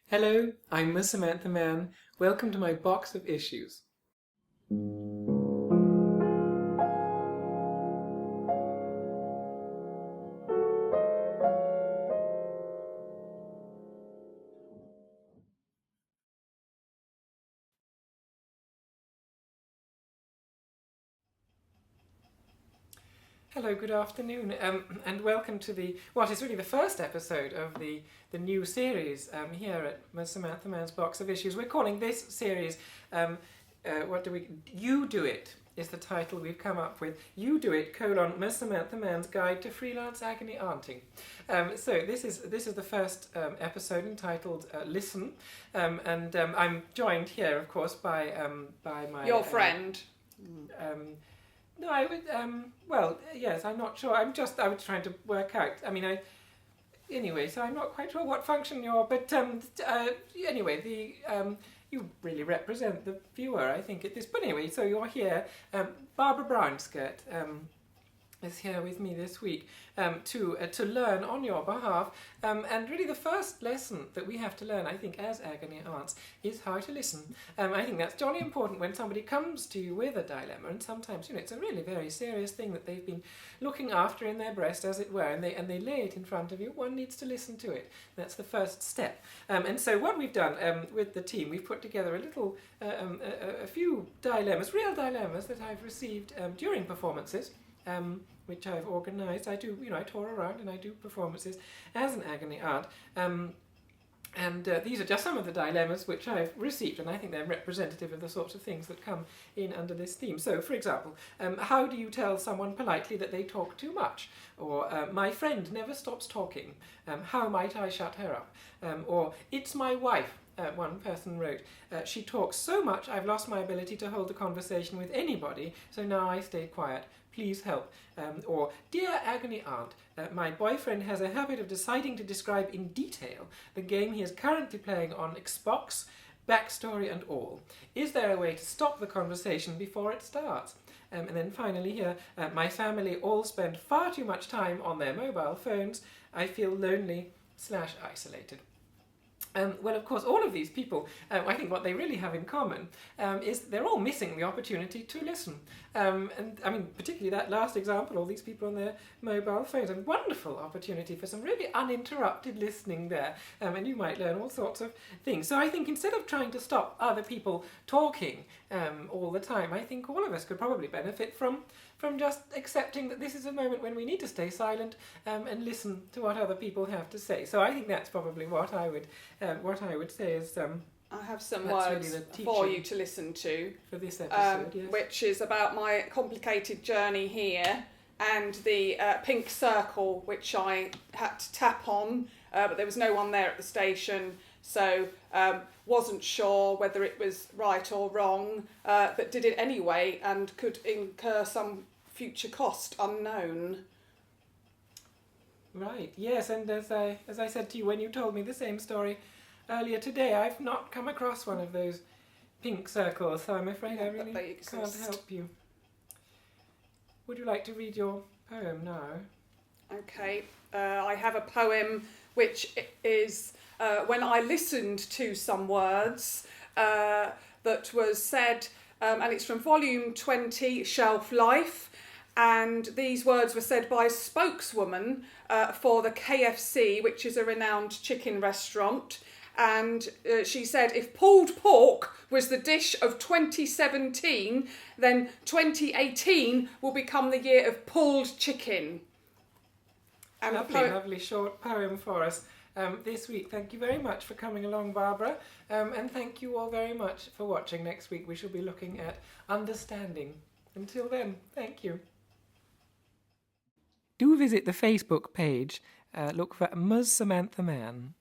Hello, I'm Miss Samantha Mann. Welcome to my box of issues. Hello, good afternoon, and welcome to what is really the first episode of the new series here at Miss Samantha Mann's Box of Issues. We're calling this series, You Do It is the title we've come up with. You Do It, Miss Samantha Mann's Guide to Freelance Agony Aunting. So this is the first episode entitled Listen, and I'm joined here, of course, by my... Your friend. No, I would, well, yes, I'm not sure. I was trying to work out. Anyway, so I'm not quite sure what function you're, but anyway, you really represent the viewer, I think, at this. But anyway, so you're here. Barbara Brownskirt is here with me this week to learn on your behalf. And really the first lesson that we have to learn, I think, as agony aunts, is how to listen. I think that's jolly important when somebody comes to you with a dilemma, and sometimes, it's a really very serious thing that they've been looking after in their breast, as it were, and they lay it in front of you. One needs to listen to it. That's the first step. And so what we've done with the team, we've put together a few dilemmas, real dilemmas that I've received during performances, which I've organised. I tour around and I do performances as an agony aunt. And these are just some of the dilemmas which I've received, and I think they're representative of the sorts of things that come in under this theme. So, for example, how do you tell someone politely that they talk too much? Or, my friend never stops talking. How might I shut her up? Or, it's my wife. One person wrote, she talks so much I've lost my ability to hold a conversation with anybody, so now I stay quiet. Please help. Or, dear agony aunt, my boyfriend has a habit of deciding to describe in detail the game he is currently playing on Xbox, backstory and all. Is there a way to stop the conversation before it starts? And then finally here, my family all spend far too much time on their mobile phones. I feel lonely/isolated. Well, of course, all of these people, I think what they really have in common is they're all missing the opportunity to listen. And I mean, particularly that last example, all these people on their mobile phones, a wonderful opportunity for some really uninterrupted listening there. And you might learn all sorts of things. So I think instead of trying to stop other people talking all the time, I think all of us could probably benefit from just accepting that this is a moment when we need to stay silent and listen to what other people have to say. So I think that's probably what I would say is... I have some words really for you to listen to for this episode, yes. Which is about my complicated journey here and the pink circle which I had to tap on, but there was no one there at the station, so wasn't sure whether it was right or wrong, but did it anyway and could incur some future cost unknown. Right, yes, and as I said to you when you told me the same story earlier today, I've not come across one of those pink circles, so I'm afraid I really can't help you. Would you like to read your poem now? Okay, I have a poem which is when I listened to some words that was said, and it's from volume 20, Shelf Life, and these words were said by a spokeswoman for the KFC, which is a renowned chicken restaurant, and she said, if pulled pork was the dish of 2017, then 2018 will become the year of pulled chicken. And lovely short poem for us this week. Thank you very much for coming along, Barbara, and thank you all very much for watching. Next week we shall be looking at understanding. Until then, thank you. Do visit the Facebook page, look for Ms. Samantha Mann.